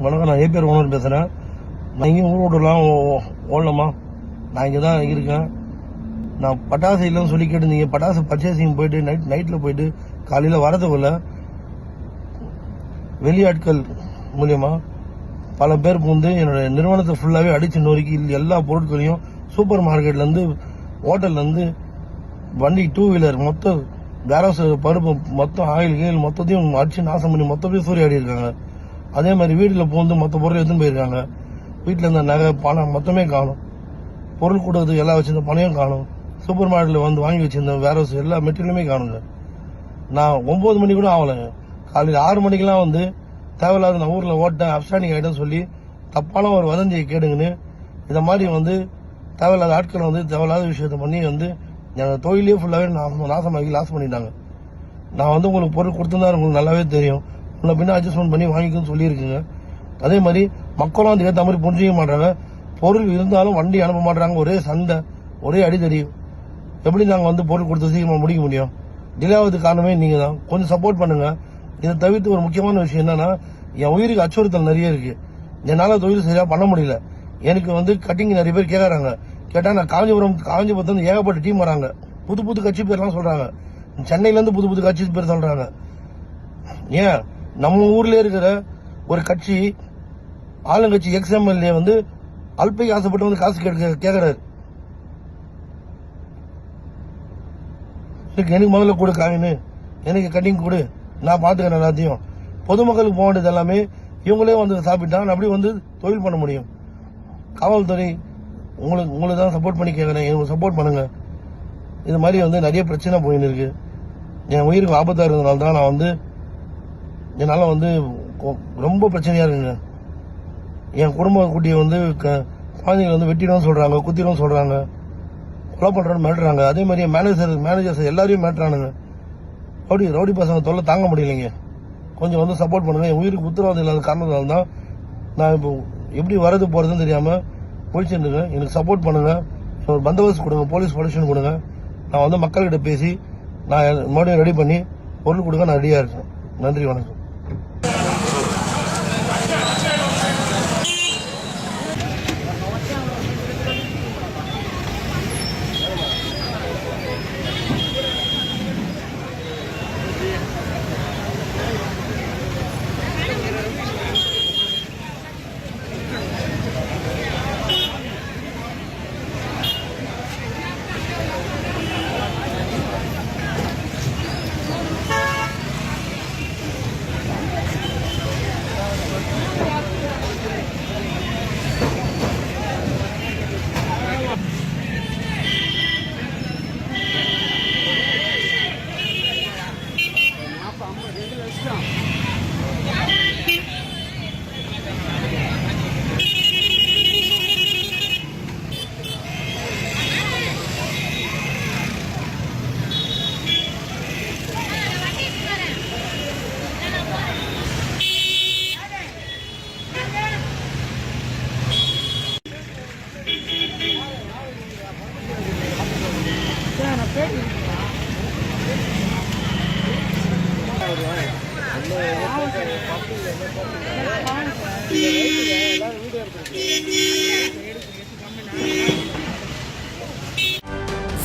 வணக்கம், நான் APR owner பேசுகிறேன். நான் இங்கே ஊர் விடலாம் ஓடலாமா? நான் இங்கே தான் இருக்கேன். நான் பட்டாசு இல்லைன்னு சொல்லி கேட்டுருந்தீங்க. பட்டாசு பர்ச்சேசிங் போயிட்டு நைட்டில் போயிட்டு காலையில் வரதுக்குள்ள வெளியாட்கள் மூலியமா பல பேருக்கு வந்து என்னோட நிறுவனத்தை ஃபுல்லாகவே அடித்து நொறுக்கி எல்லா பொருட்களையும் சூப்பர் மார்க்கெட்லேருந்து ஹோட்டல்லேருந்து வண்டி 2 வீலர் மொத்தம் வேரோஸ் பருப்பு மொத்தம் ஆயில் கீழ் மொத்தத்தையும் அடிச்சு நாசம் பண்ணி மொத்தத்தையும் சூறையாடி இருக்காங்க. அதே மாதிரி வீட்டில் போந்து மொத்த பொருள் எடுத்துன்னு போயிருக்காங்க. வீட்டில் இருந்த நகை பணம் மொத்தமே காணும். பொருள் கூட்டத்துக்கு எல்லாம் வச்சிருந்த பணையும் காணும். சூப்பர் மார்க்கெட்டில் வந்து வாங்கி வச்சிருந்த வேரோஸ் எல்லா மெட்டீரியலுமே காணுங்க. நான் 9 மணி கூட ஆகலைங்க. காலையில் 6 மணிக்கெல்லாம் வந்து தேவையில்லாத நான் ஊரில் ஓட்டேன் அப்ஸ்டாண்டிங் ஆகிட்டேன்னு சொல்லி தப்பான ஒரு வதந்தியை கேடுங்கன்னு இதை மாதிரி வந்து தேவையில்லாத ஆட்களை வந்து தேவையில்லாத விஷயத்த பண்ணி வந்து எங்கள் தொழிலே ஃபுல்லாகவே நாசமாகி லாஸ் பண்ணிட்டாங்க. நான் வந்து உங்களுக்கு பொருள் கொடுத்துருந்தா உங்களுக்கு நல்லாவே தெரியும். உன்னை பின்னா அட்ஜஸ்ட்மெண்ட் பண்ணி வாங்கிக்கணும்னு சொல்லியிருக்குங்க. அதே மாதிரி மக்களும் அதுக்கு ஏற்ற மாதிரி புரிஞ்சிக்க மாட்டாங்க. பொருள் இருந்தாலும் வண்டி அனுப்ப மாட்டாங்க. ஒரே சண்டை, ஒரே அடிதடி. எப்படி நாங்கள் வந்து பொருள் கொடுத்து சீக்கிரமாக முடிக்க முடியும்? டிலே ஆகிறதுக்கு காரணமே நீங்கள் தான். கொஞ்சம் சப்போர்ட் பண்ணுங்க. இதை தவிர்த்து ஒரு முக்கியமான விஷயம் என்னன்னா, என் உயிருக்கு அச்சுறுத்தல் நிறைய இருக்கு. என்னால் தொழில் சரியாக பண்ண முடியல. எனக்கு வந்து கட்டிங் நிறைய பேர் கேட்கறாங்க. கேட்டால் நான் காஞ்சிபுரத்துல ஏகப்பட்ட டீம் வராங்க. புது கட்சி பேர்லாம் சொல்றாங்க. சென்னையிலேருந்து புது கட்சி பேர் சொல்றாங்க. ஏன் நம்ம ஊர்ல இருக்கிற ஒரு கட்சி ஆளுங்கட்சி எக்ஸ்எம்எல்ஏ வந்து அல்பைக்கு ஆசைப்பட்டு வந்து காசு கேட்கிறாரு. எனக்கு முதல்ல கொடு காயின்னு, எனக்கு கட்டிங் கொடு, நான் பாத்துக்கிறேன் எல்லாத்தையும். பொதுமக்களுக்கு போக வேண்டியது எல்லாமே இவங்களே வந்து சாப்பிட்டா அப்படி வந்து தொழில் பண்ண முடியும். காவல்துறை உங்களுக்கு தான் சப்போர்ட் பண்ணி கேட்கறேன். எங்களுக்கு சப்போர்ட் பண்ணுங்க. இது மாதிரி வந்து நிறைய பிரச்சனை போயின்னு இருக்கு. என் உயிருக்கு ஆபத்தா இருந்ததுனால தான் நான் வந்து என்னால் வந்து ரொம்ப பிரச்சனையா இருக்குங்க. என் குடும்ப குட்டியை வந்து குழந்தைங்களை வந்து வெட்டிடும் சொல்றாங்க, குத்திடும் சொல்றாங்க, கொலை பண்றோன்னு மிரட்டுறாங்க. அதே மாதிரி மேனேஜர்ஸ் எல்லாரையும் மிரட்டுறானுங்க. ரவுடி பசங்க தொல்லை தாங்க முடியலைங்க. கொஞ்சம் வந்து சப்போர்ட் பண்ணுங்க. என் உயிருக்கு உத்தரவாதம் இல்லாத காரணத்தால தான் நான் இப்போ எப்படி வரது போறதுன்னு தெரியாம போயிட்டு இருக்கேன். எனக்கு சப்போர்ட் பண்ணுங்க. ஒரு பந்தோபஸ்து கொடுங்க, போலீஸ் ப்ரொடெக்ஷன் கொடுங்க. நான் வந்து மக்கள்கிட்ட பேசி நான் மறுபடியும் ரெடி பண்ணி பொருள் கொடுக்க நான் ரெடியா இருக்கேன். நன்றி, வணக்கம்.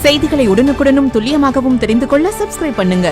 செய்திகளை உடனுக்குடனும் துல்லியமாகவும் தெரிந்து கொள்ள சப்ஸ்கிரைப் பண்ணுங்க.